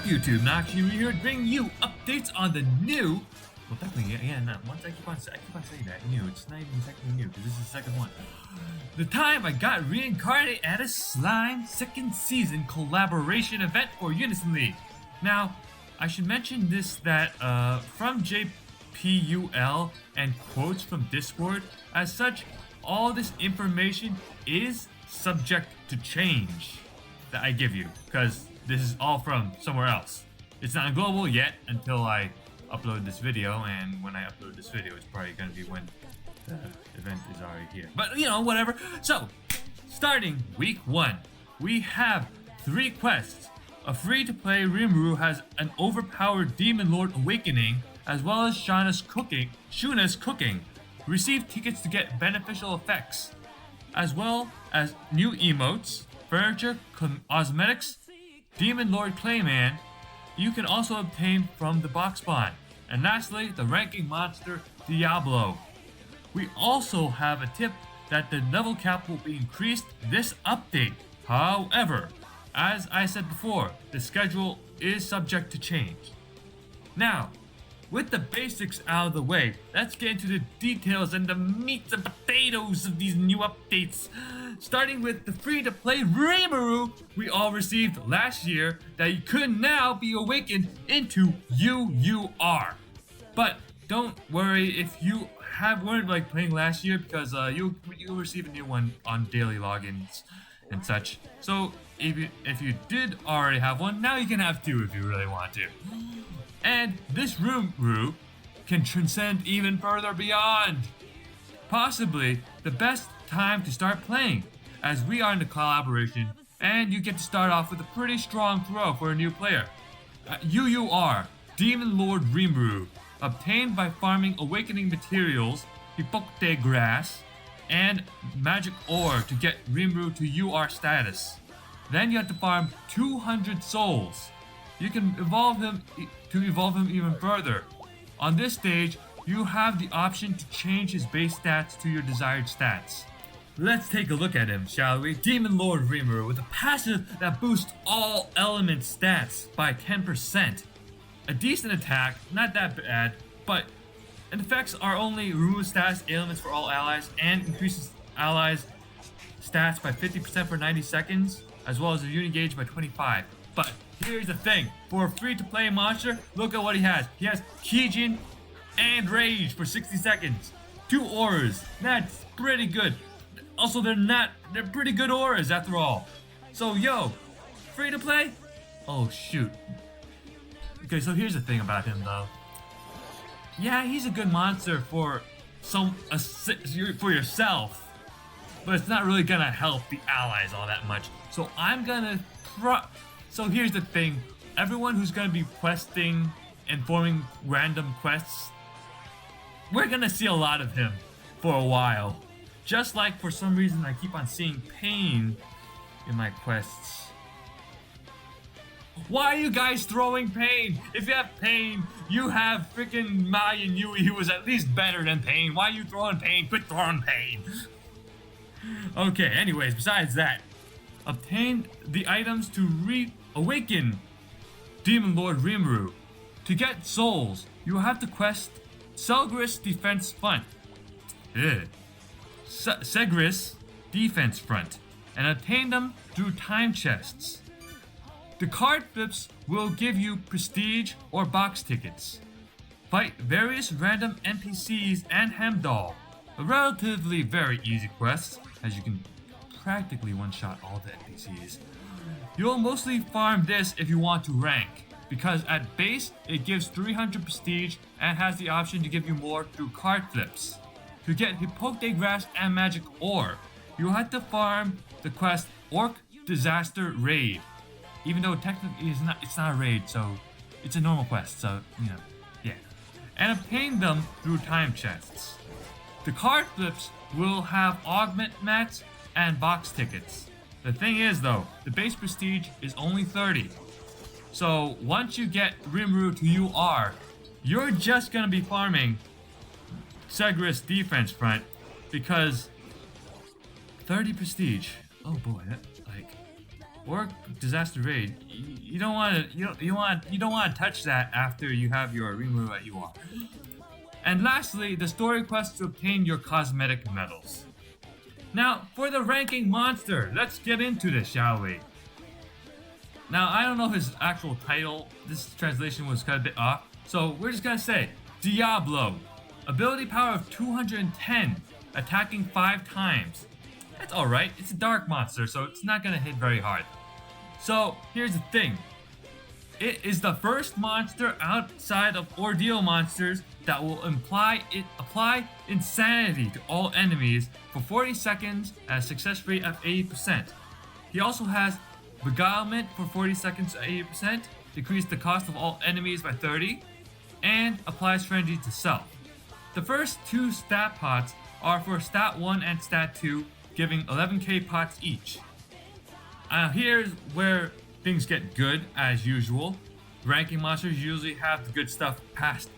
YouTube? Nachi here to bring you updates on the new. Well, technically, yeah, no, once I keep on saying that, new. It's not even technically new because this is the second one. The time I got reincarnated at a slime second season collaboration event for Unison League. Now, I should mention this that from JPUL and quotes from Discord. As such, all this information is subject to change that I give you because this is all from somewhere else. It's not global yet until I upload this video, and when I upload this video, it's probably going to be when the event is already here. But, you know, whatever. So, starting week 1, we have 3 quests. A free-to-play Rimuru has an overpowered Demon Lord awakening, as well as Shuna's cooking. Receive tickets to get beneficial effects, as well as new emotes, furniture, cosmetics, Demon Lord Clayman. You can also obtain from the box spawn. And lastly, the ranking monster Diablo. We also have a tip that the level cap will be increased this update. However, as I said before, the schedule is subject to change. Now, with the basics out of the way, let's get into the details and the meats and potatoes of these new updates. Starting with the free-to-play Rimuru we all received last year that you could now be awakened into UUR. But don't worry if you weren't like playing last year because you'll receive a new one on daily logins and such. So if you did already have one, now you can have 2 if you really want to. And this Rimuru can transcend even further beyond. Possibly the best time to start playing, as we are in the collaboration, and you get to start off with a pretty strong throw for a new player. UUR, Demon Lord Rimuru, obtained by farming awakening materials, Hipokte grass, and magic ore to get Rimuru to UR status. Then you have to farm 200 souls. You can evolve him even further. On this stage, you have the option to change his base stats to your desired stats. Let's take a look at him, shall we? Demon Lord Rimuru with a passive that boosts all element stats by 10%. A decent attack, not that bad, but it affects are only remove status ailments for all allies and increases allies' stats by 50% for 90 seconds, as well as the unit gauge by 25. But here's the thing, for a free-to-play monster, look at what he has. He has Kijin and Rage for 60 seconds. 2 auras, that's pretty good. Also, they're pretty good auras after all. So, yo, free-to-play? Oh, shoot. Okay, so here's the thing about him, though. Yeah, he's a good monster for yourself, but it's not really gonna help the allies all that much. So I'm gonna So here's the thing, everyone who's gonna be questing and forming random quests, we're gonna see a lot of him for a while. Just like for some reason I keep on seeing Pain in my quests. Why are you guys throwing Pain? If you have Pain, you have freaking Mai and Yui who was at least better than Pain. Why are you throwing Pain? Quit throwing Pain. Okay, anyways, besides that, obtain the items to reawaken Demon Lord Rimuru. To get souls, you will have to quest Segris Defense Front. Segris Defense Front, and obtain them through time chests. The card flips will give you prestige or box tickets. Fight various random NPCs and Hemdoll. A relatively very easy quest, as you can practically one-shot all the NPCs. You'll mostly farm this if you want to rank, because at base it gives 300 prestige and has the option to give you more through card flips. To get Hipokte grass and magic ore, you'll have to farm the quest Orc Disaster Raid. Even though technically it's not a raid, so it's a normal quest, so, you know, yeah. And obtain them through time chests. The card flips will have augment mats and box tickets. The thing is though, the base prestige is only 30. So once you get Rimuru to UR, you're just gonna be farming Segris Defense Front because 30 prestige. Oh boy, that, like, or disaster raid. You don't want to you don't want to touch that after you have your Rimuru at UR. And lastly, the story quest to obtain your cosmetic medals. Now, for the ranking monster, let's get into this, shall we? Now, I don't know his actual title. This translation was kind of a bit off, so we're just gonna say Diablo. Ability power of 210, attacking 5 times. That's alright, it's a dark monster, so it's not gonna hit very hard. So, here's the thing. It is the first monster outside of Ordeal monsters that will apply insanity to all enemies for 40 seconds at a success rate of 80%. He also has Beguilement for 40 seconds at 80%, decrease the cost of all enemies by 30, and applies Frenzy to self. The first 2 stat pots are for stat 1 and stat 2, giving 11k pots each. Here's where things get good as usual. Ranking monsters usually have the good stuff past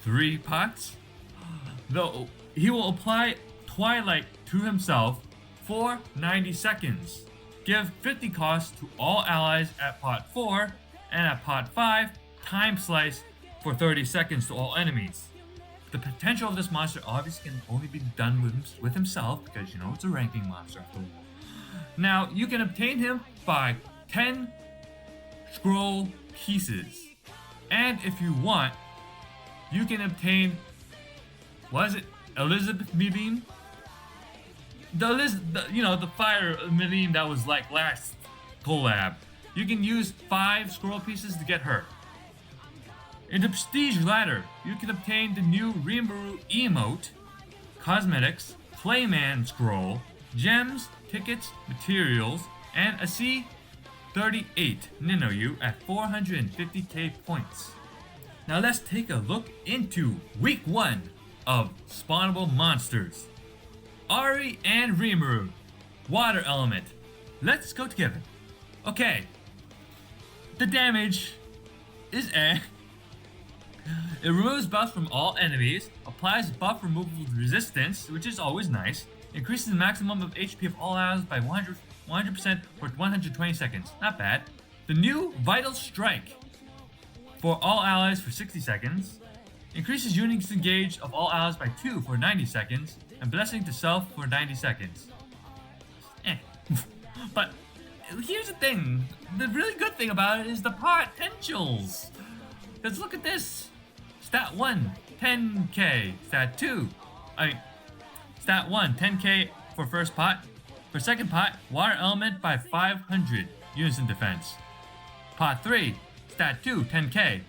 3 pots. Though he will apply Twilight to himself for 90 seconds. Give 50 cost to all allies at pot 4, and at pot 5, Time Slice for 30 seconds to all enemies. The potential of this monster obviously can only be done with himself because you know it's a ranking monster after all. Now you can obtain him by 10 scroll pieces, and if you want, you can obtain Elizabeth Meline? The fire Meline that was like last collab. You can use 5 scroll pieces to get her. In the prestige ladder, you can obtain the new Rimuru emote, cosmetics, Playman scroll, gems, tickets, materials, and a C38 Ninoyu at 450k points. Now let's take a look into week 1 of spawnable monsters. Airi and Rimuru, water element. Let's go together. Okay, the damage is It removes buffs from all enemies, applies buff removal resistance, which is always nice, increases the maximum of HP of all allies by 100% for 120 seconds. Not bad. The new Vital Strike for all allies for 60 seconds, increases Unison gauge of all allies by 2 for 90 seconds, and Blessing to self for 90 seconds. But here's the thing, the really good thing about it is the potentials. Because look at this. Stat 1, 10k. Stat 2, Stat 1, 10k for first pot. For second pot, water element by 500, Unison defense. Pot 3, stat 2, 10k.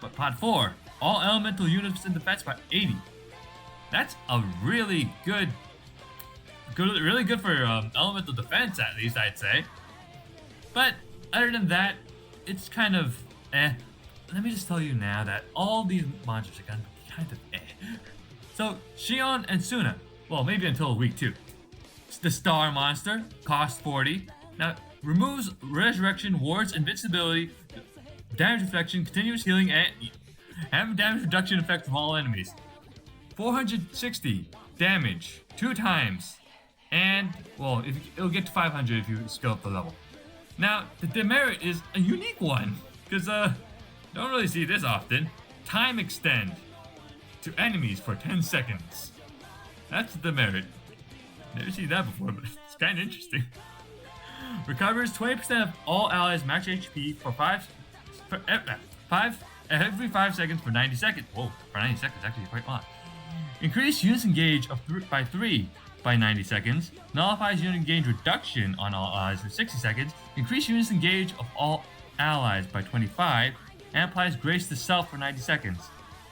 But pot 4, all elemental unison defense by 80. That's a really good for elemental defense, at least I'd say. But other than that, it's kind of Let me just tell you now that all these monsters are kind of So Shion and Shuna, well, maybe until week 2. The star monster, cost 40. Now removes resurrection, wards, invincibility, damage reflection, continuous healing, and damage reduction effect from all enemies. 460 damage 2 times, and well, it'll get to 500 if you skill up the level. Now the demerit is a unique one because don't really see this often. Time extend to enemies for 10 seconds. That's the demerit. Never seen that before, but it's kind of interesting. Recovers 20% of all allies max HP for every 5 seconds for 90 seconds. Whoa, for 90 seconds, actually quite long. Increase Unison gauge by 3 by 90 seconds. Nullifies Unison gauge reduction on all allies for 60 seconds. Increase Unison gauge of all allies by 25. And applies Grace to self for 90 seconds.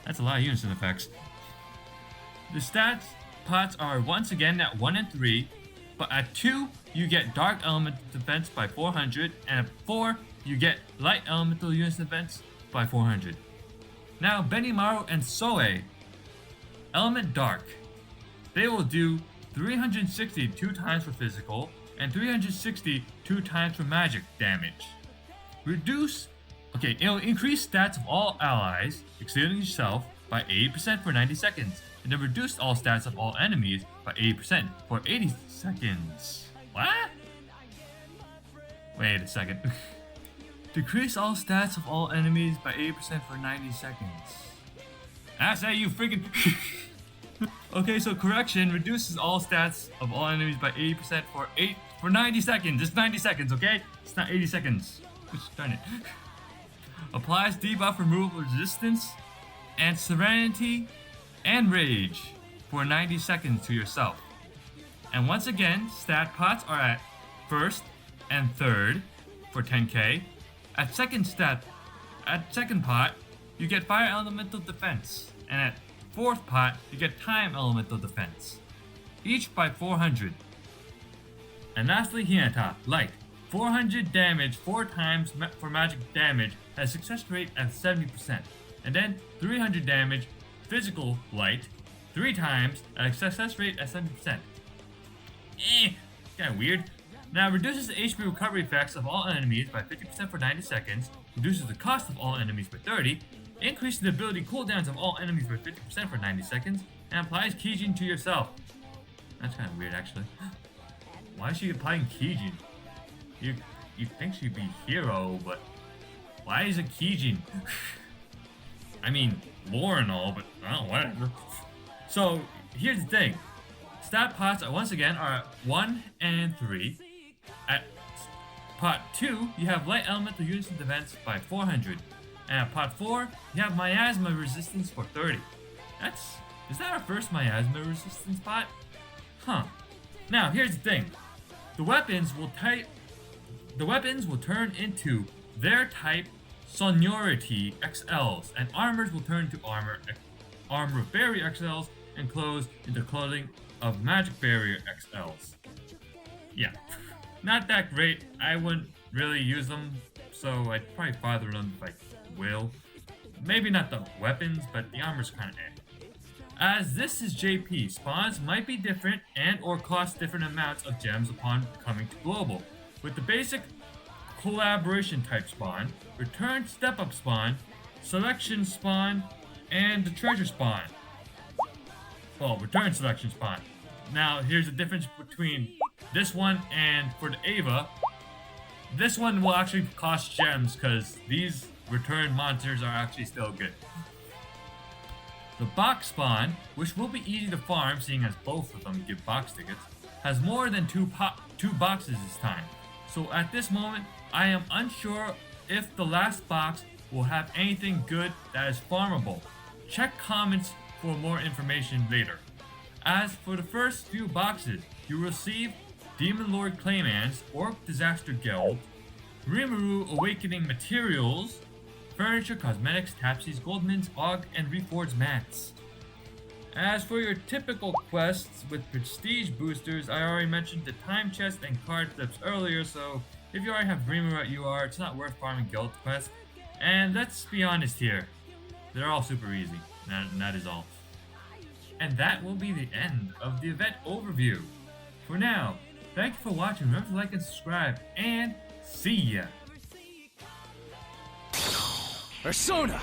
That's a lot of Unison effects. The stats pots are once again at 1 and 3, but at 2 you get Dark Elemental Defense by 400, and at 4 you get Light Elemental Unison Defense by 400. Now Benimaru and Souei, Element Dark. They will do 360 2 times for physical, and 360 2 times for magic damage. It'll increase stats of all allies, excluding yourself, by 80% for 90 seconds, and then reduce all stats of all enemies by 80% for 80 seconds. What? Wait a second. Decrease all stats of all enemies by 80% for 90 seconds. I say you freaking... Okay, so correction, reduces all stats of all enemies by 80% for 90 seconds. It's 90 seconds, okay? It's not 80 seconds. Darn it. Applies debuff removal resistance and serenity and rage for 90 seconds to yourself. And once again, stat pots are at first and third for 10k. At second pot, you get fire elemental defense, and at fourth pot, you get time elemental defense, each by 400. And lastly, Hinata, light, 400 damage 4 times for magic damage at a success rate at 70%, and then 300 damage physical light 3 times at a success rate at 70%. Kinda weird. Now reduces the HP recovery effects of all enemies by 50% for 90 seconds, reduces the cost of all enemies by 30, increases the ability cooldowns of all enemies by 50% for 90 seconds, and applies Kijin to yourself. That's kind of weird actually. Why is she applying Kijin? You think she'd be hero, but why is it Kijin? I mean, lore and all, but oh, whatever. So here's the thing. Stat pots once again are at 1 and 3. At pot 2, you have light elemental unison defense by 400. And at pot 4, you have miasma resistance for 30. Is that our first miasma resistance pot? Huh. Now here's the thing. The weapons will turn into their type seniority XLs, and armors will turn to armor barrier XLs, and clothes into clothing of magic barrier XLs. Yeah, not that great. I wouldn't really use them, so I'd probably father them if I will. Maybe not the weapons, but the armor's kind of As this is JP, spawns might be different and or cost different amounts of gems upon coming to global. With the basic collaboration type spawn, return step up spawn, selection spawn, and the treasure spawn. Well, return selection spawn. Now, here's the difference between this one and for the Ava. This one will actually cost gems because these return monsters are actually still good. The box spawn, which will be easy to farm seeing as both of them give box tickets, has more than two boxes this time. So at this moment, I am unsure if the last box will have anything good that is farmable. Check comments for more information later. As for the first few boxes, you will receive Demon Lord Claymans, Orc Disaster Guild, Rimuru Awakening Materials, Furniture, Cosmetics, Tapsies, Goldmins, Og, and Reforged Mats. As for your typical quests with prestige boosters, I already mentioned the time chest and card flips earlier, so if you already have Rimuru at UR, it's not worth farming guild quests. And let's be honest here, they're all super easy, and that is all. And that will be the end of the event overview. For now, thank you for watching, remember to like and subscribe, and see ya! Persona!